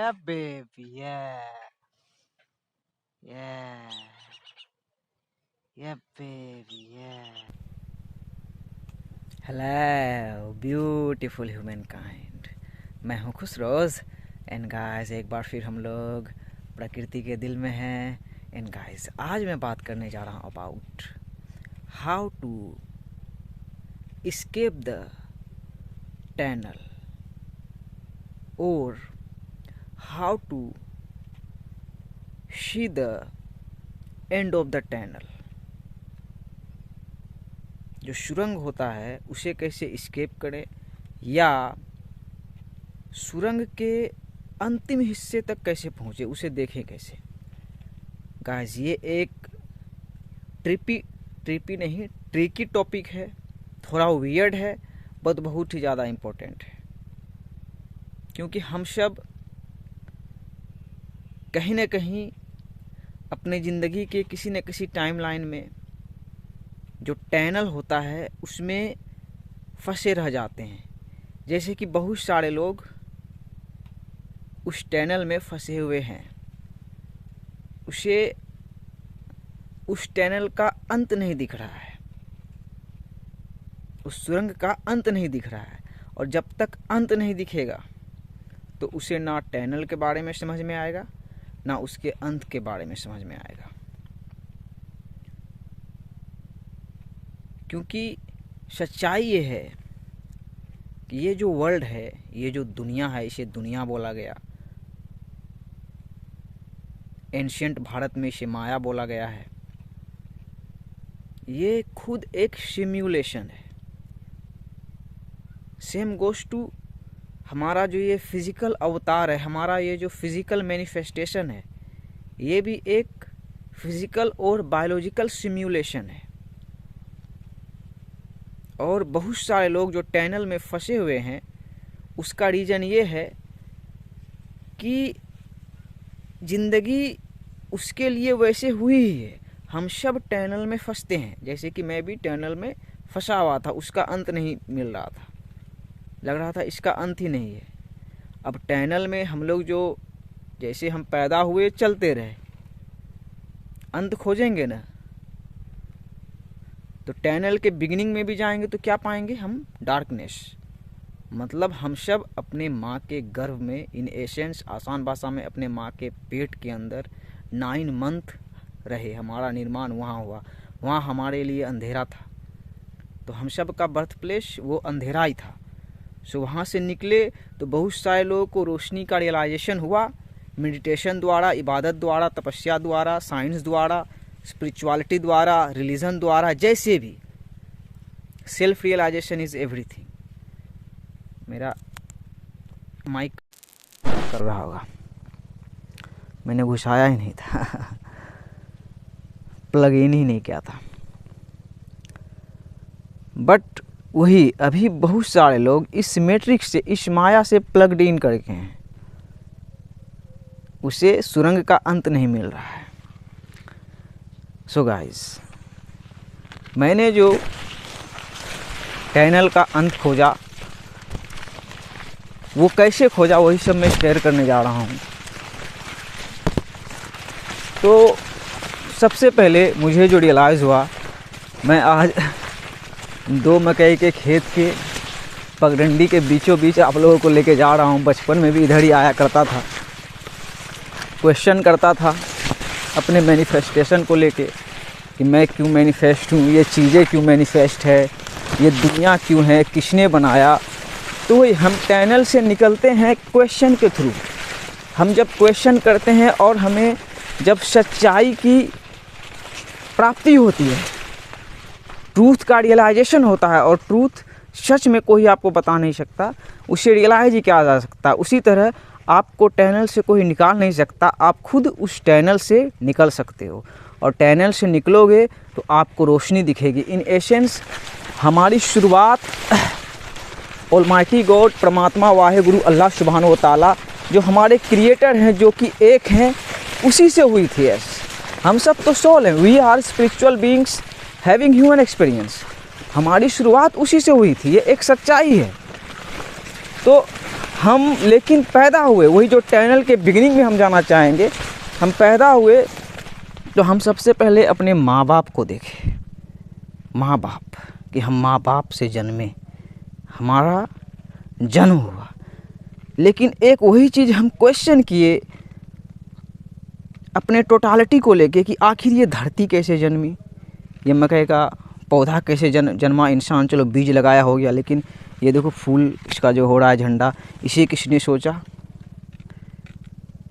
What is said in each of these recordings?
Yeah, baby. Yeah. Yeah. Yeah, baby. Yeah. Hello beautiful human kind, मैं हूँ खुश रोज़। And guys, एक बार फिर हम लोग प्रकृति के दिल में हैं। एंड गाइस, आज मैं बात करने जा रहा हूँ about how to escape the tunnel or how to see the end of the tunnel। जो सुरंग होता है उसे कैसे escape करें, या सुरंग के अंतिम हिस्से तक कैसे पहुँचे उसे देखें कैसे। गाइस, ये एक ट्रिकी टॉपिक है, थोड़ा वियर्ड है, बट बहुत ही ज़्यादा इम्पोर्टेंट है। क्योंकि हम सब कहीं ना कहीं अपने ज़िंदगी के किसी न किसी टाइमलाइन में जो टनल होता है उसमें फंसे रह जाते हैं। जैसे कि बहुत सारे लोग उस टनल में फंसे हुए हैं, उसे उस टनल का अंत नहीं दिख रहा है, उस सुरंग का अंत नहीं दिख रहा है। और जब तक अंत नहीं दिखेगा तो उसे ना टनल के बारे में समझ में आएगा, ना उसके अंत के बारे में समझ में आएगा। क्योंकि सच्चाई ये है कि ये जो वर्ल्ड है, ये जो दुनिया है, इसे दुनिया बोला गया। एंशिएंट भारत में इसे माया बोला गया है। ये खुद एक सिम्युलेशन है। सेम गोस टू हमारा जो ये फिजिकल अवतार है, हमारा ये जो फिजिकल मैनिफेस्टेशन है, ये भी एक फिजिकल और बायोलॉजिकल सिम्युलेशन है। और बहुत सारे लोग जो टनल में फंसे हुए हैं, उसका रीज़न ये है कि ज़िंदगी उसके लिए वैसे हुई ही है। हम सब टनल में फंसते हैं, जैसे कि मैं भी टनल में फंसा हुआ था, उसका अंत नहीं मिल रहा था, लग रहा था इसका अंत ही नहीं है। अब टनल में हम लोग जो जैसे हम पैदा हुए चलते रहे, अंत खोजेंगे ना, तो टनल के बिगिनिंग में भी जाएंगे तो क्या पाएंगे हम? डार्कनेस। मतलब हम सब अपने माँ के गर्भ में, इन एसेंस, आसान भाषा में अपने माँ के पेट के अंदर 9 मंथ रहे। हमारा निर्माण वहाँ हुआ, वहाँ हमारे लिए अंधेरा था। तो हम सब का बर्थ प्लेस वो अंधेरा ही था। सो वहाँ से निकले तो बहुत सारे लोगों को रोशनी का रियलाइजेशन हुआ, मेडिटेशन द्वारा, इबादत द्वारा, तपस्या द्वारा, साइंस द्वारा, स्पिरिचुअलिटी द्वारा, रिलीजन द्वारा, जैसे भी। Self realisation is everything. मेरा माइक कर रहा होगा, मैंने घुसाया ही नहीं था प्लग इन ही नहीं किया था। बट वही, अभी बहुत सारे लोग इस मैट्रिक्स से, इस माया से प्लग्ड इन करके हैं, उसे सुरंग का अंत नहीं मिल रहा है। सो गाइस, मैंने जो टनल का अंत खोजा, वो कैसे खोजा, वही सब मैं शेयर करने जा रहा हूँ। तो सबसे पहले मुझे जो रियलाइज़ हुआ, मैं आज 2 मकई के खेत के पगडंडी के बीचों बीच आप लोगों को लेके जा रहा हूँ। बचपन में भी इधर ही आया करता था, क्वेश्चन करता था अपने मैनिफेस्टेशन को लेके कि मैं क्यों मैनिफेस्ट हूँ, ये चीज़ें क्यों मैनिफेस्ट है, ये दुनिया क्यों है, किसने बनाया। तो वही, हम टनल से निकलते हैं क्वेश्चन के थ्रू। हम जब क्वेश्चन करते हैं और हमें जब सच्चाई की प्राप्ति होती है, ट्रूथ का रियलाइजेशन होता है, और ट्रूथ सच में कोई आपको बता नहीं सकता, उसे रियलाइज ही किया जा सकता। उसी तरह आपको टनल से कोई निकाल नहीं सकता, आप खुद उस टनल से निकल सकते हो। और टनल से निकलोगे तो आपको रोशनी दिखेगी। इन एसेंस हमारी शुरुआत ऑलमाइटी गॉड, परमात्मा वाहे गुरु अल्लाह सुब्हानो व तआला, जो हमारे क्रिएटर हैं, जो कि एक हैं, उसी से हुई थी। हम सब तो सोल हैं, we are spiritual beings having human experience. हमारी शुरुआत उसी से हुई थी, ये एक सच्चाई है। तो हम लेकिन पैदा हुए, वही जो टनल के बिगिनिंग में हम जाना चाहेंगे, हम पैदा हुए तो हम सबसे पहले अपने माँ बाप को देखें, माँ बाप, कि हम माँ बाप से जन्मे, हमारा जन्म हुआ। लेकिन एक वही चीज़ हम क्वेश्चन किए अपने टोटालिटी को लेके कि आखिर ये धरती कैसे जन्मी, ये मकई का पौधा कैसे जन्मा, इंसान चलो बीज लगाया हो गया, लेकिन ये देखो फूल इसका जो हो रहा है झंडा, इसे किसने सोचा?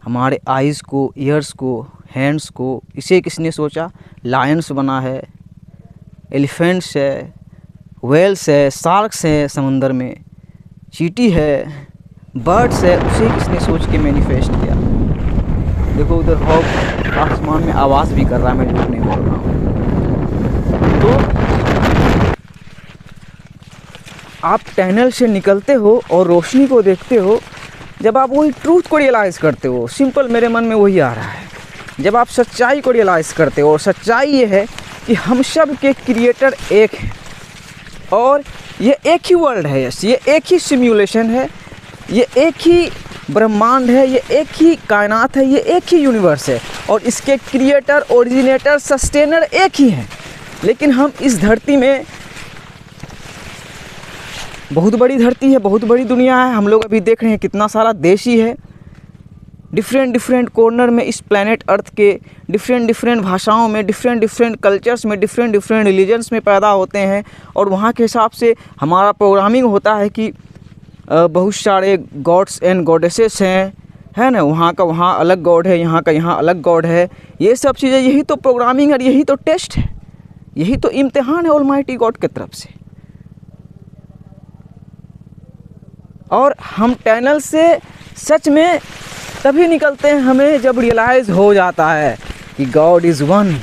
हमारे आइज़ को, ईयर्स को, हैंड्स को, इसे किसने सोचा? लायंस बना है, एलिफेंट्स है, वेल्स है, शार्क्स है समंदर में, चीटी है, बर्ड्स है, उसे किसने सोच के मैनिफेस्ट किया? देखो उधर हॉक आसमान में आवाज़ भी कर रहा है, मैं झूठ नहीं बोल रहा हूँ। तो आप टनल से निकलते हो और रोशनी को देखते हो, जब आप वही ट्रूथ को रियलाइज़ करते हो, सिंपल मेरे मन में वही आ रहा है, जब आप सच्चाई को रियलाइज़ करते हो। और सच्चाई ये है कि हम सब के क्रिएटर एक हैं और ये एक ही वर्ल्ड है, यस, ये एक ही सिम्युलेशन है, ये एक ही ब्रह्मांड है, ये एक ही कायनात है, ये एक ही यूनिवर्स है और इसके क्रिएटर, ओरिजिनेटर, सस्टेनर एक ही हैं। लेकिन हम इस धरती में, बहुत बड़ी धरती है, बहुत बड़ी दुनिया है, हम लोग अभी देख रहे हैं कितना सारा देश ही है, डिफरेंट कॉर्नर में इस प्लैनेट अर्थ के डिफरेंट भाषाओं में, डिफरेंट कल्चर्स में, डिफरेंट रिलीजन्स में पैदा होते हैं और वहाँ के हिसाब से हमारा प्रोग्रामिंग होता है कि बहुत सारे गॉड्स एंड गॉडेसेस हैं, है ना, वहाँ का वहाँ अलग गॉड है, यहाँ का यहाँ अलग गॉड है। ये सब चीज़ें, यही तो प्रोग्रामिंग और यही तो टेस्ट है, यही तो इम्तिहान है ऑलमाइटी गॉड की तरफ से। और हम टनल से सच में तभी निकलते हैं हमें जब रियलाइज़ हो जाता है कि गॉड इज़ वन।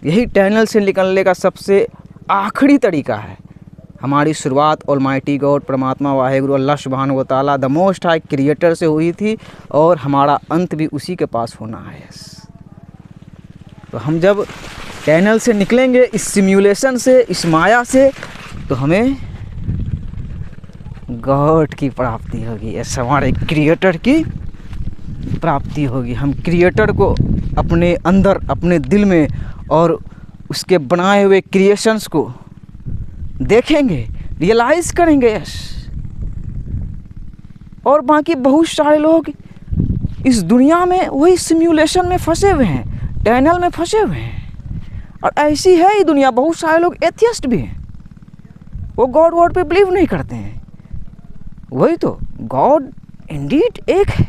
यही टनल से निकलने का सबसे आखिरी तरीका है। हमारी शुरुआत ऑलमाइटी गॉड, परमात्मा वाहेगुरु अल्लाह सुब्हानहू व तआला द मोस्ट हाई क्रिएटर से हुई थी और हमारा अंत भी उसी के पास होना है। तो हम जब टनल से निकलेंगे, इस सिम्युलेशन से, इस माया से, तो हमें गॉड की प्राप्ति होगी, ऐसा हमारे क्रिएटर की प्राप्ति होगी। हम क्रिएटर को अपने अंदर, अपने दिल में और उसके बनाए हुए क्रिएशंस को देखेंगे, रियलाइज़ करेंगे, यस। और बाकी बहुत सारे लोग इस दुनिया में वही सिम्युलेशन में फंसे हुए हैं, टनल में फंसे हुए हैं। और ऐसी है ही दुनिया, बहुत सारे लोग एथियस्ट भी हैं, वो गॉड वॉड पे बिलीव नहीं करते हैं। वही तो, गॉड इंडीड एक है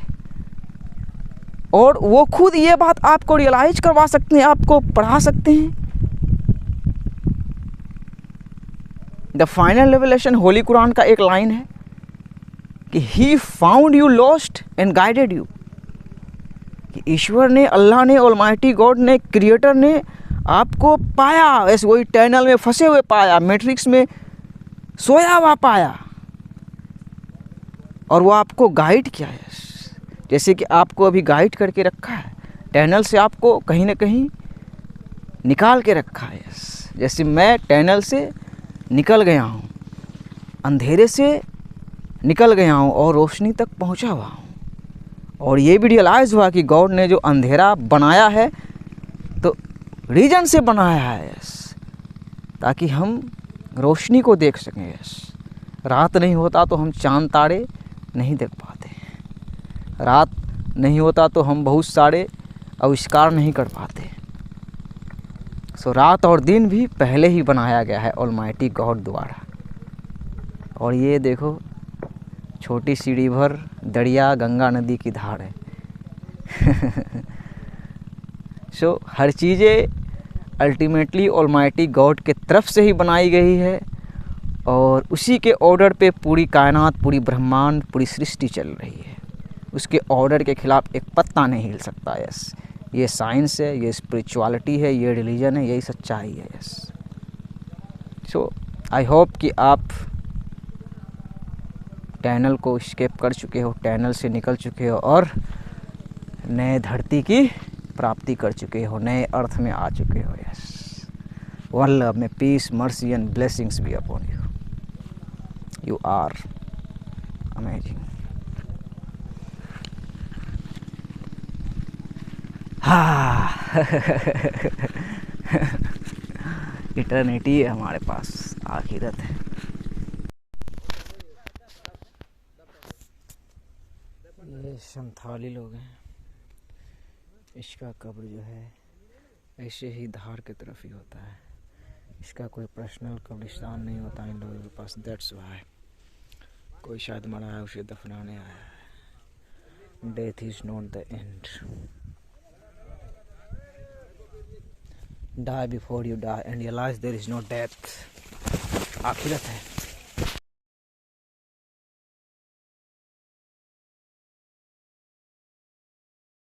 और वो खुद ये बात आपको रियलाइज करवा सकते हैं, आपको पढ़ा सकते हैं। The final revelation, Holi Quran का एक लाइन है कि he found you lost and guided you, कि ईश्वर ने, अल्लाह ने, ऑलमाइटी गॉड ने, क्रिएटर ने आपको पाया, ऐसे वही टनल में फंसे हुए पाया, मैट्रिक्स में सोया हुआ पाया और वो आपको गाइड किया है। जैसे कि आपको अभी गाइड करके रखा है, टनल से आपको कहीं ना कहीं निकाल के रखा है। जैसे मैं टनल से निकल गया हूँ, अंधेरे से निकल गया हूँ और रोशनी तक पहुँचा हुआ हूँ। और ये भी रियलाइज़ हुआ कि गॉड ने जो अंधेरा बनाया है तो रीजन से बनाया है, ताकि हम रोशनी को देख सकें। रात नहीं होता तो हम चांद तारे नहीं देख पाते, रात नहीं होता तो हम बहुत सारे आविष्कार नहीं कर पाते। सो रात और दिन भी पहले ही बनाया गया है ऑलमाइटी गॉड द्वारा। और ये देखो, छोटी सी रिवर, दरिया गंगा नदी की धार है। सो हर चीज़ें अल्टीमेटली ऑलमाइटी गॉड के तरफ से ही बनाई गई है और उसी के ऑर्डर पे पूरी कायनात, पूरी ब्रह्मांड, पूरी सृष्टि चल रही है। उसके ऑर्डर के खिलाफ एक पत्ता नहीं हिल सकता। यस, ये साइंस है, ये स्पिरिचुअलिटी है, ये रिलीजन है, यही सच्चाई है। यस, सो आई होप कि आप टनल को स्केप कर चुके हो, टनल से निकल चुके हो और नए धरती की प्राप्ति कर चुके हो, नए अर्थ में आ चुके हो। यस, वन लव में peace, mercy and blessings be upon you. You are amazing. हाँ इटर्निटी है हमारे पास, आखिरत है। ये संथाली लोग हैं। इसका कब्र जो है ऐसे ही धार की तरफ ही होता है, इसका कोई पर्सनल कब्रिस्तान नहीं होता इन लोगों के पास। दैट्स वाई कोई शायद मरा है, उसे दफनाने आया है। Death is not the end. Die before you die and realize there is no death। आखिरत है।